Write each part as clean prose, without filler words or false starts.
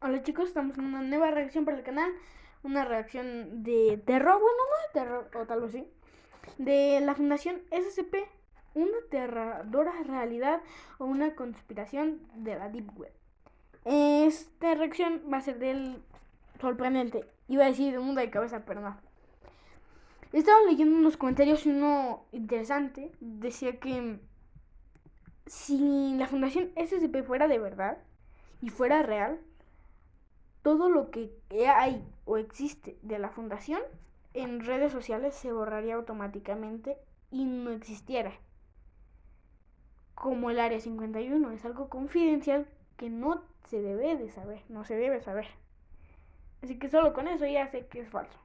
Hola chicos, estamos en una nueva reacción para el canal. Una reacción de terror, bueno, no de terror, o tal vez sí. De la Fundación SCP, una aterradora realidad o una conspiración de la Deep Web. Esta reacción va a ser del sorprendente. Iba a decir de mundo de cabeza, pero no. Estaba leyendo unos comentarios y uno interesante decía que si la Fundación SCP fuera de verdad y fuera real, todo lo que hay o existe de la fundación en redes sociales se borraría automáticamente y no existiera. Como el Área 51 es algo confidencial que no se debe de saber, no se debe saber. Así que solo con eso ya sé que es falso.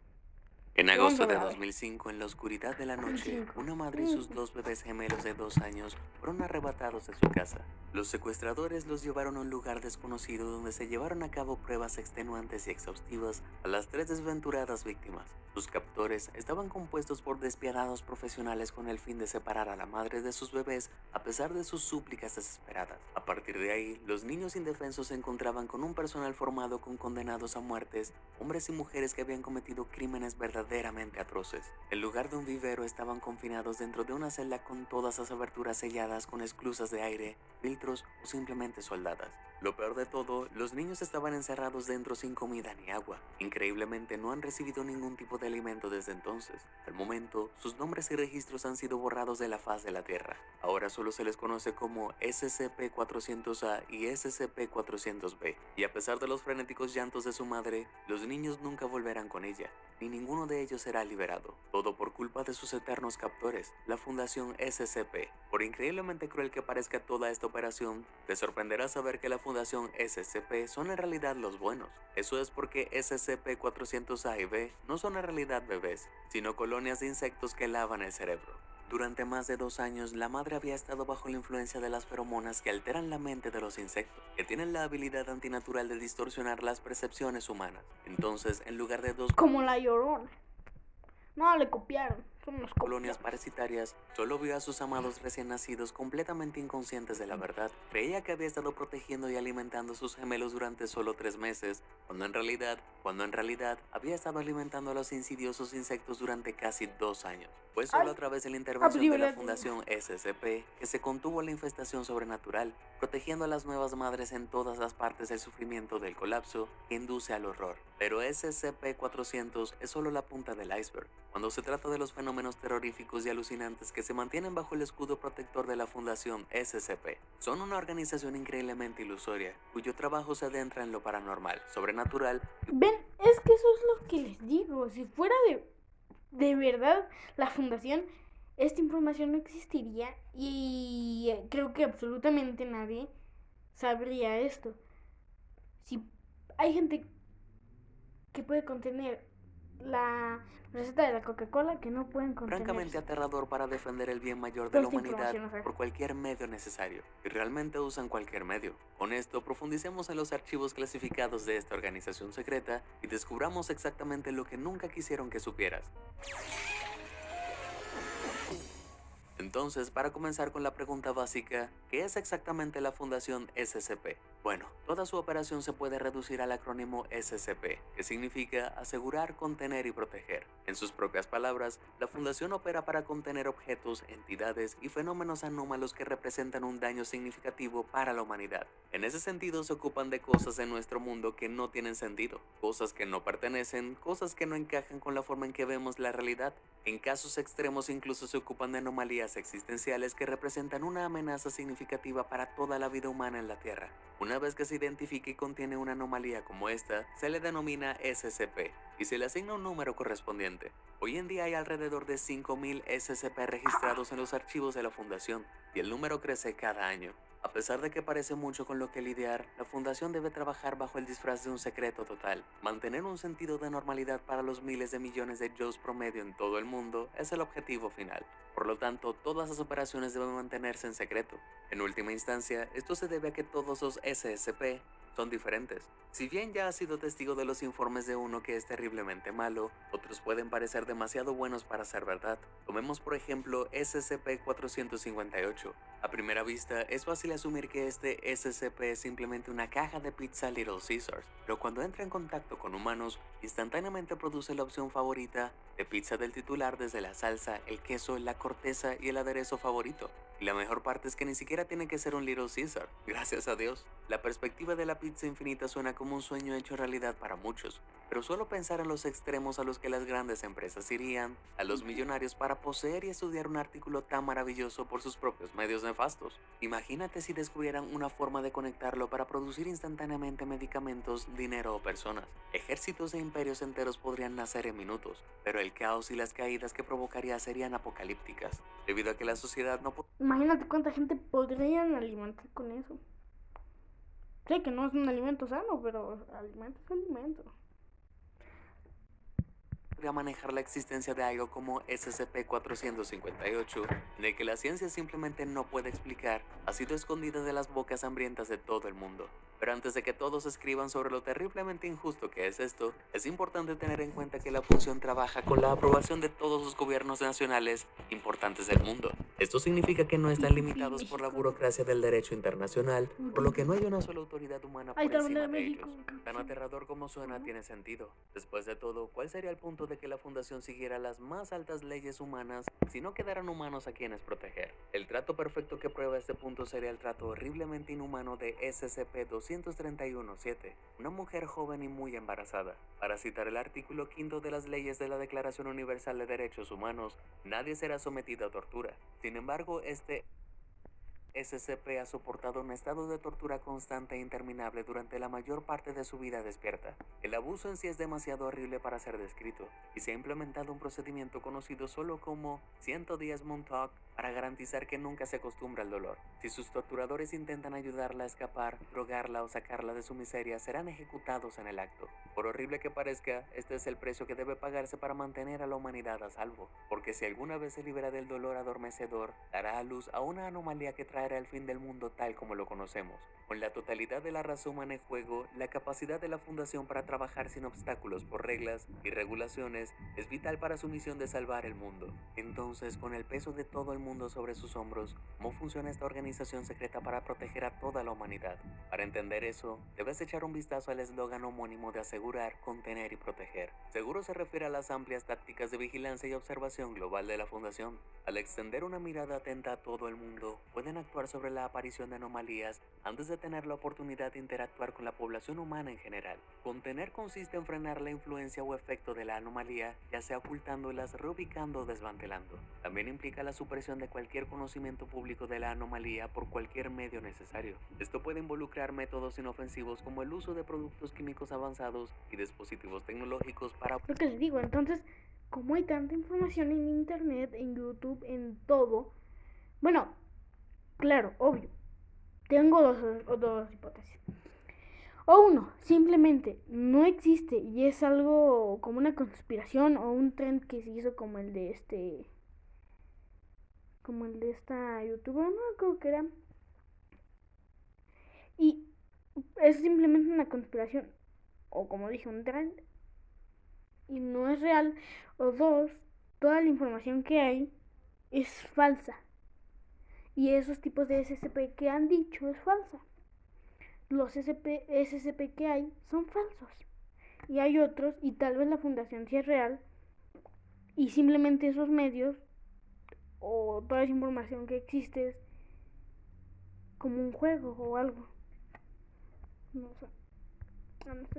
En Pero vamos agosto a de ver, a ver. 2005, en la oscuridad de la noche, 2005. una madre y sus dos bebés gemelos de 2 años fueron arrebatados de su casa. Los secuestradores los llevaron a un lugar desconocido donde se llevaron a cabo pruebas extenuantes y exhaustivas a las tres desventuradas víctimas. Sus captores estaban compuestos por despiadados profesionales con el fin de separar a la madre de sus bebés a pesar de sus súplicas desesperadas. A partir de ahí, los niños indefensos se encontraban con un personal formado con condenados a muertes, hombres y mujeres que habían cometido crímenes verdaderamente atroces. En lugar de un vivero, estaban confinados dentro de una celda con todas las aberturas selladas con esclusas de aire, filtros o simplemente soldadas. Lo peor de todo, los niños estaban encerrados dentro sin comida ni agua. Increíblemente no han recibido ningún tipo de alimento desde entonces. Al momento, sus nombres y registros han sido borrados de la faz de la Tierra. Ahora solo se les conoce como SCP-400A y SCP-400B. Y a pesar de los frenéticos llantos de su madre, los niños nunca volverán con ella, ni ninguno de ellos será liberado. Todo por culpa de sus eternos captores, la Fundación SCP. Por increíblemente cruel que parezca toda esta operación, te sorprenderá saber que la Fundación SCP son en realidad los buenos. Eso es porque SCP-400A y B no son en realidad bebés, sino colonias de insectos que lavan el cerebro. Durante más de 2 años, la madre había estado bajo la influencia de las feromonas que alteran la mente de los insectos, que tienen la habilidad antinatural de distorsionar las percepciones humanas. Entonces, en lugar de dos Como la Llorona. No, le copiaron. Son los colonias copiados. parasitarias, solo vio a sus amados recién nacidos completamente inconscientes de la verdad. Creía que había estado protegiendo y alimentando a sus gemelos durante solo 3 meses, cuando en realidad había estado alimentando a los insidiosos insectos durante casi 2 años. Fue Ay, solo a través de la pues intervención sí, de la ¿verdad? Fundación SCP que se contuvo la infestación sobrenatural, protegiendo a las nuevas madres en todas las partes del sufrimiento del colapso que induce al horror. Pero SCP-400 es solo la punta del iceberg. Cuando se trata de los fenómenos terroríficos y alucinantes que se mantienen bajo el escudo protector de la Fundación SCP, son una organización increíblemente ilusoria, cuyo trabajo se adentra en lo paranormal, sobrenatural. Ven, es que eso es lo que les digo. Si fuera de verdad la fundación, esta información no existiría y creo que absolutamente nadie sabría esto. Si hay gente que puede contener la receta de la Coca-Cola que no pueden contener Francamente aterrador para defender el bien mayor de toda la esta humanidad información. O sea, por cualquier medio necesario, y realmente usan cualquier medio. Con esto profundicemos en los archivos clasificados de esta organización secreta y descubramos exactamente lo que nunca quisieron que supieras. Entonces, para comenzar con la pregunta básica, ¿qué es exactamente la Fundación SCP? Bueno, toda su operación se puede reducir al acrónimo SCP, que significa asegurar, contener y proteger. En sus propias palabras, la Fundación opera para contener objetos, entidades y fenómenos anómalos que representan un daño significativo para la humanidad. En ese sentido, se ocupan de cosas en nuestro mundo que no tienen sentido, cosas que no pertenecen, cosas que no encajan con la forma en que vemos la realidad. En casos extremos incluso se ocupan de anomalías existenciales que representan una amenaza significativa para toda la vida humana en la Tierra. Una vez que se identifique y contiene una anomalía como esta, se le denomina SCP y se le asigna un número correspondiente. Hoy en día hay alrededor de 5.000 SCP registrados en los archivos de la Fundación y el número crece cada año. A pesar de que parece mucho con lo que lidiar, la Fundación debe trabajar bajo el disfraz de un secreto total. Mantener un sentido de normalidad para los miles de millones de Joes promedio en todo el mundo es el objetivo final. Por lo tanto, todas las operaciones deben mantenerse en secreto. En última instancia, esto se debe a que todos los SCP son diferentes. Si bien ya has sido testigo de los informes de uno que es terriblemente malo, otros pueden parecer demasiado buenos para ser verdad. Tomemos por ejemplo SCP-458. A primera vista, es fácil asumir que este SCP es simplemente una caja de pizza Little Caesars, pero cuando entra en contacto con humanos, instantáneamente produce la opción favorita de pizza del titular, desde la salsa, el queso, la corteza y el aderezo favorito. Y la mejor parte es que ni siquiera tiene que ser un Little Caesar, gracias a Dios. La perspectiva de la pizza infinita suena como un sueño hecho realidad para muchos, pero solo pensar en los extremos a los que las grandes empresas irían, a los millonarios, para poseer y estudiar un artículo tan maravilloso por sus propios medios nefastos. Imagínate si descubrieran una forma de conectarlo para producir instantáneamente medicamentos, dinero o personas. Ejércitos e imperios enteros podrían nacer en minutos, pero el caos y las caídas que provocaría serían apocalípticas, debido a que la sociedad no Imagínate cuánta gente podrían alimentar con eso. Sé que no es un alimento sano, pero alimento es alimento. podría manejar la existencia de algo como SCP-458, en el que la ciencia simplemente no puede explicar, ha sido escondida de las bocas hambrientas de todo el mundo. Pero antes de que todos escriban sobre lo terriblemente injusto que es esto, es importante tener en cuenta que la función trabaja con la aprobación de todos los gobiernos nacionales importantes del mundo. Esto significa que no están limitados por la burocracia del derecho internacional, por lo que no hay una sola autoridad humana Ahí por está el encima de de México. ellos. Tan aterrador como suena, tiene sentido. Después de todo, ¿cuál sería el punto de que la fundación siguiera las más altas leyes humanas si no quedaran humanos a quienes proteger? El trato perfecto que prueba este punto sería el trato horriblemente inhumano de SCP-231-7, una mujer joven y muy embarazada. Para citar el artículo 5 de las leyes de la Declaración Universal de Derechos Humanos, nadie será sometido a tortura. Sin embargo, este SCP ha soportado un estado de tortura constante e interminable durante la mayor parte de su vida despierta. El abuso en sí es demasiado horrible para ser descrito, y se ha implementado un procedimiento conocido solo como 110 Montauk para garantizar que nunca se acostumbra al dolor. Si sus torturadores intentan ayudarla a escapar, drogarla o sacarla de su miseria, serán ejecutados en el acto. Por horrible que parezca, este es el precio que debe pagarse para mantener a la humanidad a salvo, porque si alguna vez se libera del dolor adormecedor, dará a luz a una anomalía que traerá el fin del mundo tal como lo conocemos. Con la totalidad de la raza humana en juego, la capacidad de la Fundación para trabajar sin obstáculos por reglas y regulaciones es vital para su misión de salvar el mundo. Entonces, con el peso de todo el mundo sobre sus hombros, ¿cómo funciona esta organización secreta para proteger a toda la humanidad? Para entender eso, debes echar un vistazo al eslogan homónimo de asegurar, contener y proteger. Seguro se refiere a las amplias tácticas de vigilancia y observación global de la Fundación. Al extender una mirada atenta a todo el mundo, pueden actuar sobre la aparición de anomalías antes de tener la oportunidad de interactuar con la población humana en general. Contener consiste en frenar la influencia o efecto de la anomalía, ya sea ocultándolas, reubicando o desmantelando. También implica la supresión de cualquier conocimiento público de la anomalía por cualquier medio necesario. Esto puede involucrar métodos inofensivos como el uso de productos químicos avanzados y dispositivos tecnológicos para... Lo que les digo, entonces, como hay tanta información en internet, en YouTube, en todo, bueno, claro, obvio, tengo dos hipótesis. O uno, simplemente no existe y es algo como una conspiración o un trend que se hizo como el de esta youtuber, no creo que era. Y es simplemente una conspiración o como dije, un trend y no es real. O dos, toda la información que hay es falsa. Y esos tipos de SCP que han dicho es falsa. Los SCP que hay son falsos. Y hay otros, y tal vez la fundación sí es real, y simplemente esos medios o toda esa información que existe es como un juego o algo. No sé.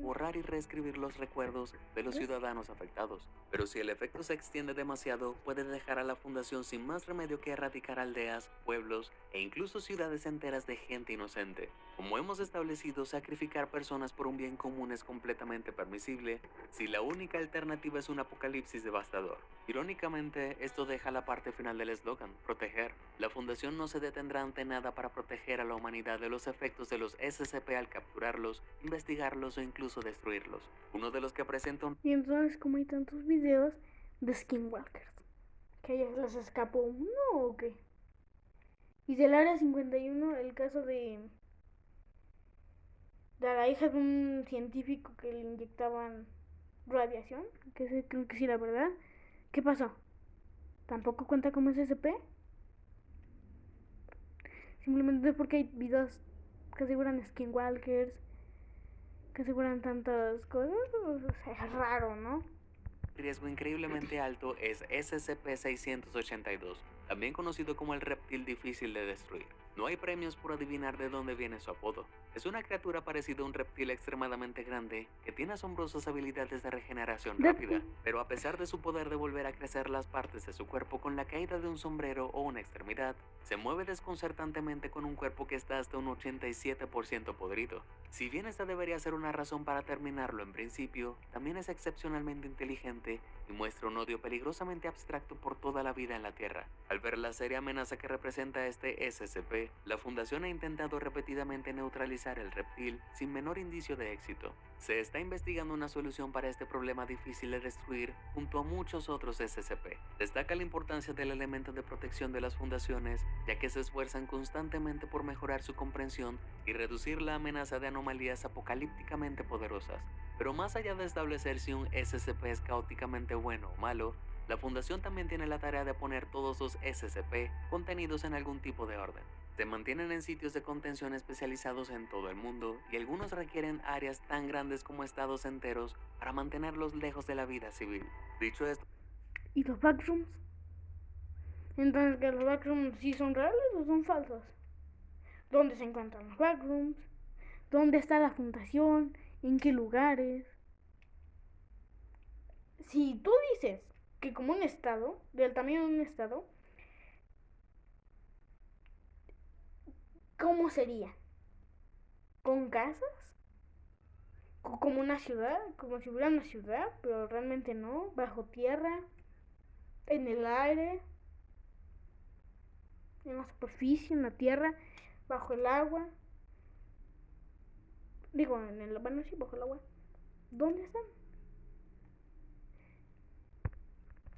borrar y reescribir los recuerdos de los ciudadanos afectados. Pero si el efecto se extiende demasiado, puede dejar a la Fundación sin más remedio que erradicar aldeas, pueblos e incluso ciudades enteras de gente inocente. Como hemos establecido, sacrificar personas por un bien común es completamente permisible si la única alternativa es un apocalipsis devastador. Irónicamente, esto deja la parte final del eslogan, proteger. La Fundación no se detendrá ante nada para proteger a la humanidad de los efectos de los SCP al capturarlos, investigarlos o incluso destruirlos. Uno de los que presenta un... Y entonces, como hay tantos videos de skinwalkers, ¿que a ellos les escapó uno o qué? Y del área 51, el caso de la hija de un científico que le inyectaban radiación, creo que sí, la verdad. ¿Qué pasó? ¿Tampoco cuenta como SCP? Simplemente porque hay videos que aseguran skinwalkers, que aseguran tantas cosas, o sea, es raro, ¿no? Riesgo increíblemente alto es SCP-682, también conocido como el reptil difícil de destruir. No hay premios por adivinar de dónde viene su apodo. Es una criatura parecida a un reptil extremadamente grande que tiene asombrosas habilidades de regeneración rápida, pero a pesar de su poder de volver a crecer las partes de su cuerpo con la caída de un sombrero o una extremidad, se mueve desconcertantemente con un cuerpo que está hasta un 87% podrido. Si bien esta debería ser una razón para terminarlo en principio, también es excepcionalmente inteligente y muestra un odio peligrosamente abstracto por toda la vida en la Tierra. Al ver la seria amenaza que representa este SCP, la Fundación ha intentado repetidamente neutralizar el reptil sin menor indicio de éxito. Se está investigando una solución para este problema difícil de destruir junto a muchos otros SCP. Destaca la importancia del elemento de protección de las fundaciones, ya que se esfuerzan constantemente por mejorar su comprensión y reducir la amenaza de anomalías apocalípticamente poderosas. Pero más allá de establecer si un SCP es caóticamente bueno o malo, la Fundación también tiene la tarea de poner todos los SCP contenidos en algún tipo de orden. Se mantienen en sitios de contención especializados en todo el mundo y algunos requieren áreas tan grandes como estados enteros para mantenerlos lejos de la vida civil. Dicho esto, ¿Y los backrooms? Entonces, ¿que los backrooms sí son reales o son falsos? ¿Dónde se encuentran los backrooms? ¿Dónde está la fundación? ¿En qué lugares? Si tú dices que como un estado, del tamaño de un estado, ¿cómo sería? ¿Con casas? ¿Como una ciudad? Como si hubiera una ciudad, pero realmente no. ¿Bajo tierra? ¿En el aire? ¿En la superficie? ¿En la tierra? ¿Bajo el agua? Digo, bueno, sí, bajo el agua. ¿Dónde están?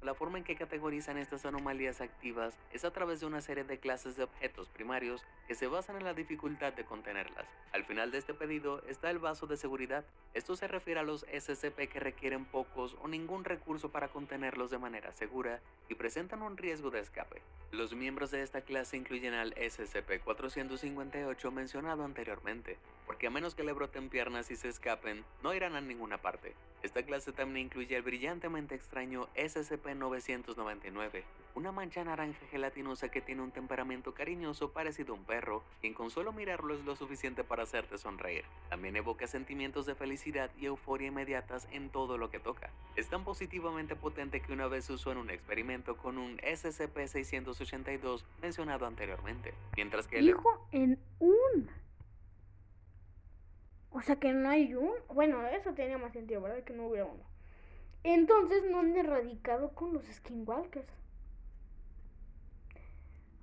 la forma en que categorizan estas anomalías activas es a través de una serie de clases de objetos primarios que se basan en la dificultad de contenerlas. Al final de este pedido está el vaso de seguridad. Esto se refiere a los SCP que requieren pocos o ningún recurso para contenerlos de manera segura y presentan un riesgo de escape. Los miembros de esta clase incluyen al SCP-458 mencionado anteriormente, porque a menos que le broten piernas y se escapen, no irán a ninguna parte. Esta clase también incluye el brillantemente extraño SCP-999, una mancha naranja gelatinosa que tiene un temperamento cariñoso parecido a un perro, quien con solo mirarlo es lo suficiente para hacerte sonreír. También evoca sentimientos de felicidad y euforia inmediatas en todo lo que toca. Es tan positivamente potente que una vez se usó en un experimento con un SCP-682 mencionado anteriormente, mientras que el Dijo en un. O sea que no hay un. Bueno, eso tenía más sentido, ¿verdad? Que no hubiera uno. Entonces no han erradicado con los skinwalkers.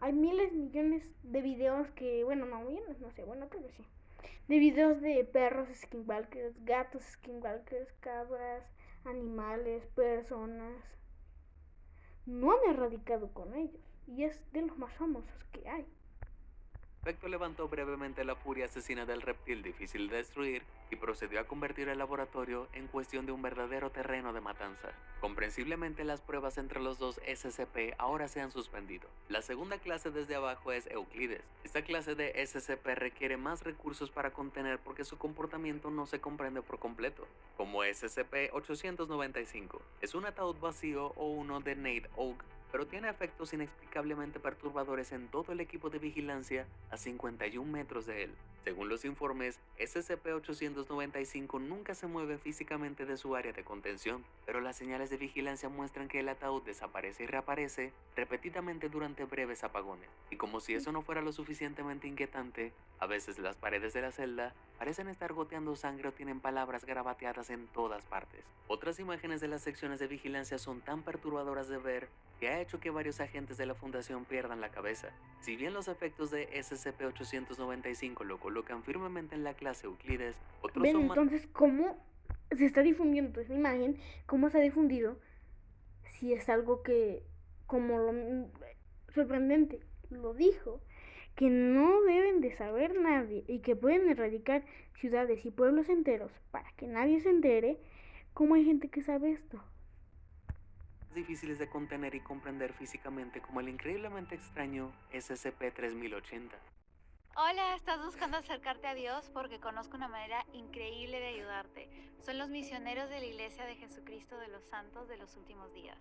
Hay miles, millones de videos que, bueno, no millones, no sé, bueno, creo que sí. De videos de perros skinwalkers, gatos skinwalkers, cabras, animales, personas. No han erradicado con ellos. Y es de los más famosos que hay. efecto levantó brevemente la furia asesina del reptil difícil de destruir y procedió a convertir el laboratorio en cuestión de un verdadero terreno de matanza. Comprensiblemente las pruebas entre los dos SCP ahora se han suspendido. La segunda clase desde abajo es Euclides. Esta clase de SCP requiere más recursos para contener porque su comportamiento no se comprende por completo. Como SCP-895, es un ataúd vacío o uno de Nate Oak, pero tiene efectos inexplicablemente perturbadores en todo el equipo de vigilancia a 51 metros de él. Según los informes, SCP-895 nunca se mueve físicamente de su área de contención, pero las señales de vigilancia muestran que el ataúd desaparece y reaparece repetidamente durante breves apagones. Y como si eso no fuera lo suficientemente inquietante, a veces las paredes de la celda parecen estar goteando sangre o tienen palabras garabateadas en todas partes. Otras imágenes de las secciones de vigilancia son tan perturbadoras de ver que ha hecho que varios agentes de la Fundación pierdan la cabeza. Si bien los efectos de SCP-895 lo colocan firmemente en la clase Euclides, otros Ven, son más entonces, ¿cómo se está difundiendo esa imagen? ¿Cómo se ha difundido? Si es algo que, como lo sorprendente lo dijo, que no deben de saber nadie y que pueden erradicar ciudades y pueblos enteros para que nadie se entere. ¿Cómo hay gente que sabe esto? Difíciles de contener y comprender físicamente como el increíblemente extraño SCP-3080. Hola, ¿estás buscando acercarte a Dios? Porque conozco una manera increíble de ayudarte. Son los misioneros de la Iglesia de Jesucristo de los Santos de los Últimos Días.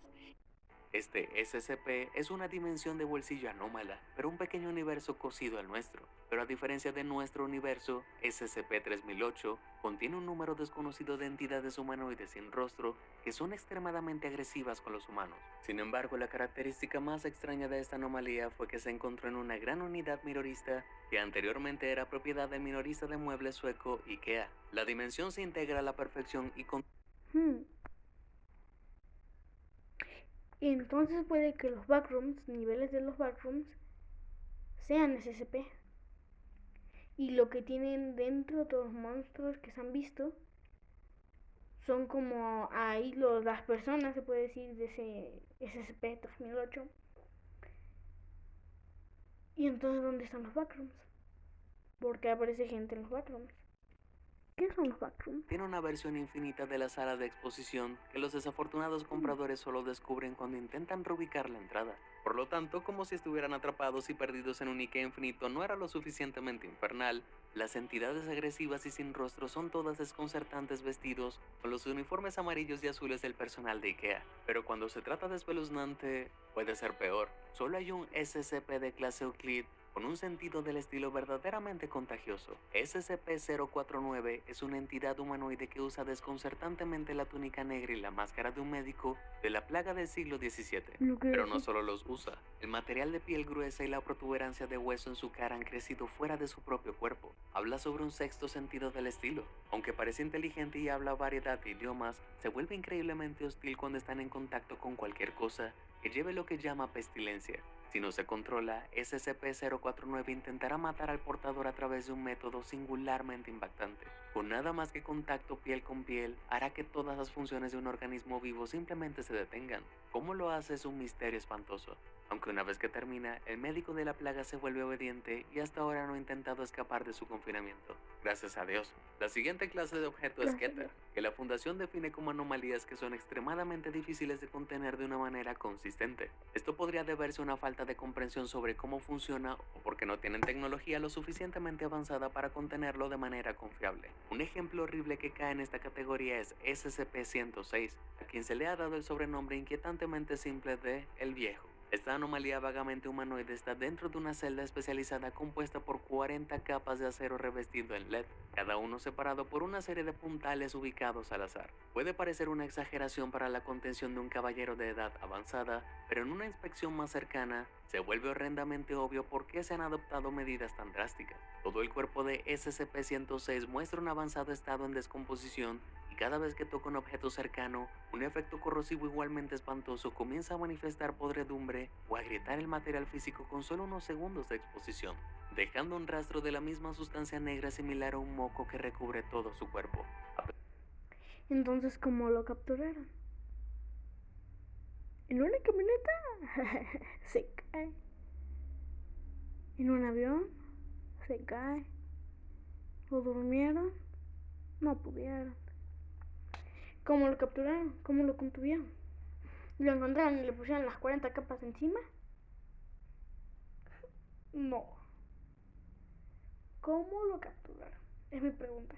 Este SCP es una dimensión de bolsillo anómala, pero un pequeño universo cosido al nuestro. Pero a diferencia de nuestro universo, SCP-3008 contiene un número desconocido de entidades humanoides sin rostro que son extremadamente agresivas con los humanos. Sin embargo, la característica más extraña de esta anomalía fue que se encontró en una gran unidad minorista que anteriormente era propiedad del minorista de muebles sueco IKEA. La dimensión se integra a la perfección y Hmm. Entonces puede que los backrooms, niveles de los backrooms, sean SCP. Y lo que tienen dentro todos los monstruos que se han visto son como ahí las personas, se puede decir, de ese SCP-3008. Y entonces, ¿dónde están los backrooms? ¿Por qué aparece gente en los backrooms? ¿Qué son los backrooms? tiene una versión infinita de la sala de exposición que los desafortunados compradores solo descubren cuando intentan reubicar la entrada. Por lo tanto, como si estuvieran atrapados y perdidos en un IKEA infinito no era lo suficientemente infernal, las entidades agresivas y sin rostro son todas desconcertantes vestidos con los uniformes amarillos y azules del personal de IKEA. Pero cuando se trata de espeluznante, puede ser peor. Solo hay un SCP de clase Euclid con un sentido del estilo verdaderamente contagioso. SCP-049 es una entidad humanoide que usa desconcertantemente la túnica negra y la máscara de un médico de la plaga del siglo XVII. Pero no solo los usa, el material de piel gruesa y la protuberancia de hueso en su cara han crecido fuera de su propio cuerpo. Habla sobre un sexto sentido del estilo. Aunque parece inteligente y habla variedad de idiomas, se vuelve increíblemente hostil cuando están en contacto con cualquier cosa que lleve lo que llama pestilencia. Si no se controla, SCP-049 intentará matar al portador a través de un método singularmente impactante. Con nada más que contacto piel con piel, hará que todas las funciones de un organismo vivo simplemente se detengan. Cómo lo hace es un misterio espantoso. Aunque una vez que termina, el médico de la plaga se vuelve obediente y hasta ahora no ha intentado escapar de su confinamiento. Gracias a Dios. La siguiente clase de objeto es Keter, que la Fundación define como anomalías que son extremadamente difíciles de contener de una manera consistente. Esto podría deberse a una falta de comprensión sobre cómo funciona o porque no tienen tecnología lo suficientemente avanzada para contenerlo de manera confiable. Un ejemplo horrible que cae en esta categoría es SCP-106, a quien se le ha dado el sobrenombre inquietantemente simple de El Viejo. Esta anomalía vagamente humanoide está dentro de una celda especializada compuesta por 40 capas de acero revestido en LED, cada uno separado por una serie de puntales ubicados al azar. Puede parecer una exageración para la contención de un caballero de edad avanzada, pero en una inspección más cercana, se vuelve horrendamente obvio por qué se han adoptado medidas tan drásticas. Todo el cuerpo de SCP-106 muestra un avanzado estado en descomposición y cada vez que toca un objeto cercano, un efecto corrosivo igualmente espantoso comienza a manifestar podredumbre o a agrietar el material físico con solo unos segundos de exposición, dejando un rastro de la misma sustancia negra similar a un moco que recubre todo su cuerpo. Entonces, ¿cómo lo capturaron? ¿En una camioneta? Se cae. ¿En un avión? Se cae. ¿Lo durmieron? No pudieron. ¿Cómo lo capturaron? ¿Cómo lo contuvieron? ¿Lo encontraron y le pusieron las 40 capas encima? No. ¿Cómo lo capturaron? Es mi pregunta.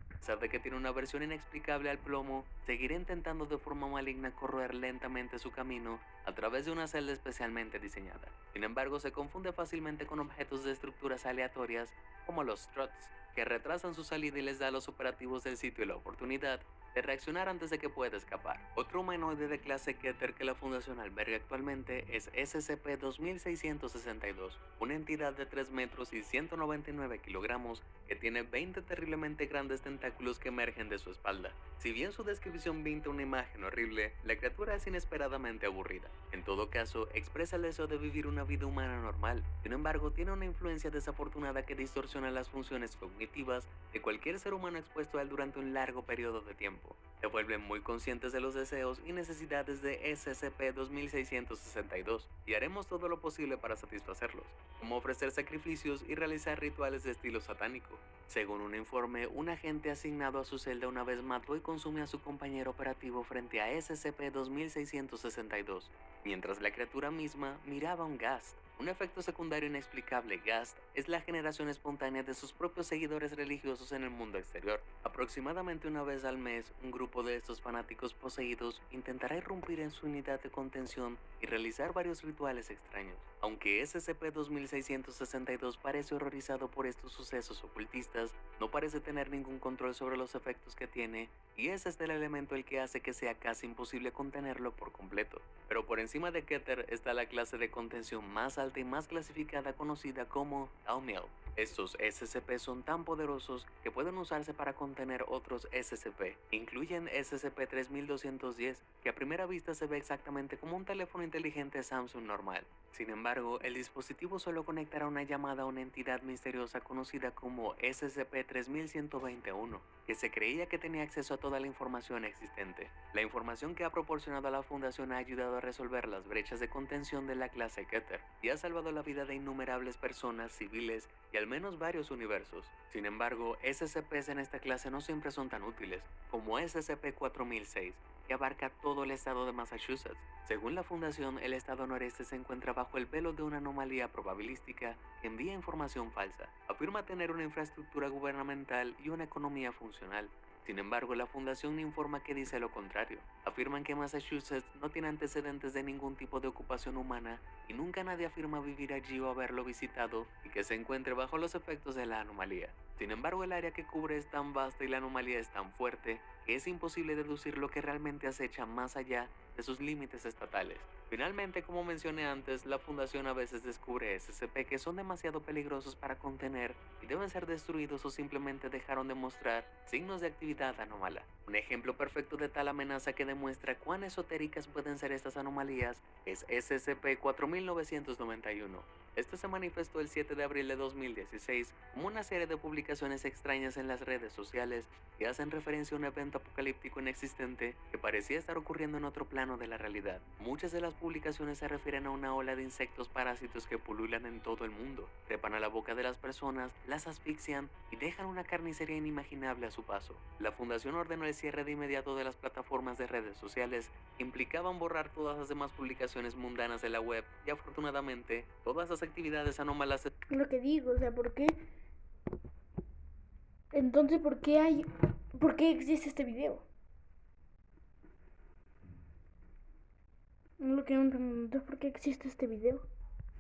A pesar de que tiene una versión inexplicable al plomo, seguirá intentando de forma maligna corroer lentamente su camino a través de una celda especialmente diseñada. Sin embargo, se confunde fácilmente con objetos de estructuras aleatorias como los struts, que retrasan su salida y les da a los operativos del sitio la oportunidad de reaccionar antes de que pueda escapar. Otro humanoide de clase Keter que la Fundación alberga actualmente es SCP-2662, una entidad de 3 metros y 199 kilogramos que tiene 20 terriblemente grandes tentáculos que emergen de su espalda. Si bien su descripción pinta una imagen horrible, la criatura es inesperadamente aburrida. En todo caso, expresa el deseo de vivir una vida humana normal. Sin embargo, tiene una influencia desafortunada que distorsiona las funciones cognitivas de cualquier ser humano expuesto a él durante un largo periodo de tiempo. tiempo. Se vuelven muy conscientes de los deseos y necesidades de SCP-2662 y haremos todo lo posible para satisfacerlos, como ofrecer sacrificios y realizar rituales de estilo satánico. Según un informe, un agente asignado a su celda una vez mató y consumió a su compañero operativo frente a SCP-2662, mientras la criatura misma miraba un Ghast. Un efecto secundario inexplicable, Ghast, es la generación espontánea de sus propios seguidores religiosos en el mundo exterior. Aproximadamente una vez al mes, un grupo de estos fanáticos poseídos intentará irrumpir en su unidad de contención y realizar varios rituales extraños. Aunque SCP-2662 parece horrorizado por estos sucesos ocultistas, no parece tener ningún control sobre los efectos que tiene, y ese es el elemento el que hace que sea casi imposible contenerlo por completo. Pero por encima de Keter está la clase de contención más alta y más clasificada conocida como Taumiel. Estos SCP son tan poderosos que pueden usarse para contener otros SCP. Incluyen SCP-3210, que a primera vista se ve exactamente como un teléfono inteligente Samsung normal. Sin embargo, el dispositivo solo conectará una llamada a una entidad misteriosa conocida como SCP-3121, que se creía que tenía acceso a toda la información existente. La información que ha proporcionado a la Fundación ha ayudado a resolver las brechas de contención de la clase Keter y ha salvado la vida de innumerables personas civiles y al menos varios universos. Sin embargo, SCPs en esta clase no siempre son tan útiles, como SCP-4006, que abarca todo el estado de Massachusetts. Según la Fundación, el estado noreste se encuentra bajo el velo de una anomalía probabilística que envía información falsa. Afirma tener una infraestructura gubernamental y una economía funcional. Sin embargo, la Fundación informa que dice lo contrario. Afirman que Massachusetts no tiene antecedentes de ningún tipo de ocupación humana y nunca nadie afirma vivir allí o haberlo visitado y que se encuentre bajo los efectos de la anomalía. Sin embargo, el área que cubre es tan vasta y la anomalía es tan fuerte que es imposible deducir lo que realmente acecha más allá de sus límites estatales. Finalmente, como mencioné antes, la Fundación a veces descubre SCP que son demasiado peligrosos para contener y deben ser destruidos o simplemente dejaron de mostrar signos de actividad anómala. Un ejemplo perfecto de tal amenaza que demuestra cuán esotéricas pueden ser estas anomalías es SCP-4991. Este se manifestó el 7 de abril de 2016 como una serie de publicaciones extrañas en las redes sociales que hacen referencia a un evento apocalíptico inexistente que parecía estar ocurriendo en otro plano de la realidad. Muchas de las publicaciones se refieren a una ola de insectos parásitos que pululan en todo el mundo, trepan a la boca de las personas, las asfixian y dejan una carnicería inimaginable a su paso. La Fundación ordenó el cierre de inmediato de las plataformas de redes sociales que implicaban borrar todas las demás publicaciones mundanas de la web y afortunadamente todas las actividades anómalas. Lo que digo, o sea, ¿por qué? Entonces, ¿por qué existe este video? Lo que no entiendo, entonces, ¿por qué existe este video?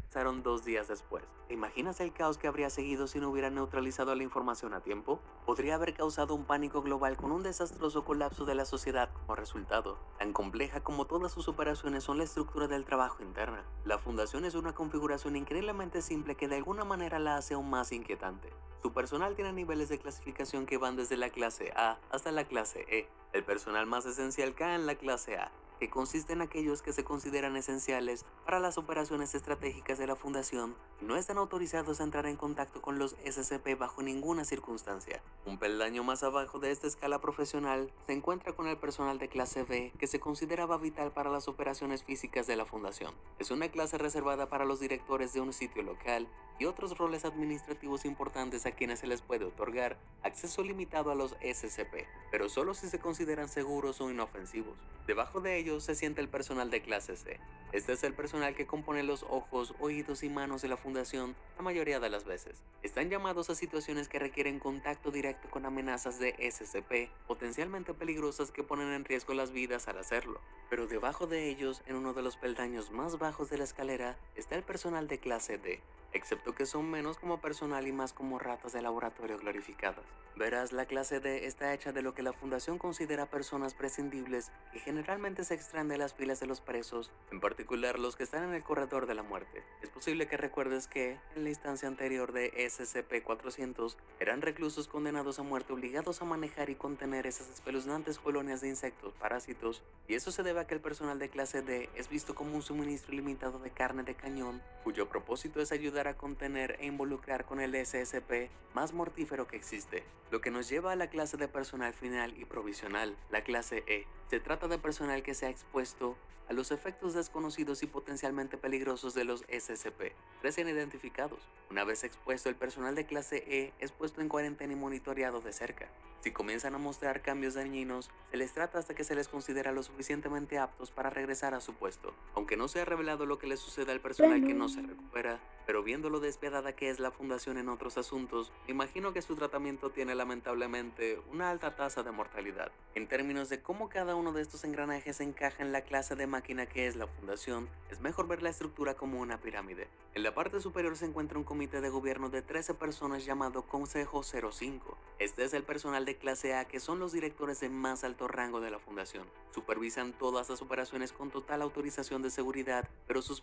Pasaron 2 días después. ¿Te imaginas el caos que habría seguido si no hubieran neutralizado la información a tiempo? Podría haber causado un pánico global con un desastroso colapso de la sociedad como resultado. Tan compleja como todas sus operaciones son la estructura del trabajo interna. La Fundación es una configuración increíblemente simple que de alguna manera la hace aún más inquietante. Su personal tiene niveles de clasificación que van desde la clase A hasta la clase E. El personal más esencial cae en la clase A, que consiste en aquellos que se consideran esenciales para las operaciones estratégicas de la Fundación y no están autorizados a entrar en contacto con los SCP bajo ninguna circunstancia. Un peldaño más abajo de esta escala profesional se encuentra con el personal de clase B, que se consideraba vital para las operaciones físicas de la Fundación. Es una clase reservada para los directores de un sitio local y otros roles administrativos importantes a quienes se les puede otorgar acceso limitado a los SCP, pero solo si se consideran seguros o inofensivos. Debajo de ellos se siente el personal de clase C. Este es el personal que compone los ojos, oídos y manos de la Fundación la mayoría de las veces. Están llamados a situaciones que requieren contacto directo con amenazas de SCP, potencialmente peligrosas que ponen en riesgo las vidas al hacerlo. Pero debajo de ellos, en uno de los peldaños más bajos de la escalera, está el personal de clase D, excepto que son menos como personal y más como ratas de laboratorio glorificadas. Verás, la clase D está hecha de lo que la Fundación considera personas prescindibles que generalmente se extraen de las filas de los presos, en particular los que están en el corredor de la muerte. Es posible que recuerdes que, en la instancia anterior de SCP-400, eran reclusos condenados a muerte obligados a manejar y contener esas espeluznantes colonias de insectos parásitos, y eso se debe a que el personal de clase D es visto como un suministro ilimitado de carne de cañón, cuyo propósito es ayudar a contener e involucrar con el SCP más mortífero que existe. Lo que nos lleva a la clase de personal final y provisional, la clase E. Se trata de personal que se ha expuesto a los efectos desconocidos y potencialmente peligrosos de los SCP, recién identificados. Una vez expuesto, el personal de clase E es puesto en cuarentena y monitoreado de cerca. Si comienzan a mostrar cambios dañinos, se les trata hasta que se les considera lo suficientemente aptos para regresar a su puesto. Aunque no se ha revelado lo que le sucede al personal que no se recupera, pero viendo lo despiadada que es la fundación en otros asuntos, me imagino que su tratamiento tiene lamentablemente una alta tasa de mortalidad. En términos de cómo cada uno de estos engranajes encaja en la clase de máquina que es la fundación, es mejor ver la estructura como una pirámide. En la parte superior se encuentra un comité de gobierno de 13 personas llamado Consejo 05. Este es el personal de clase A, que son los directores de más alto rango de la fundación. Supervisan todas las operaciones con total autorización de seguridad, pero sus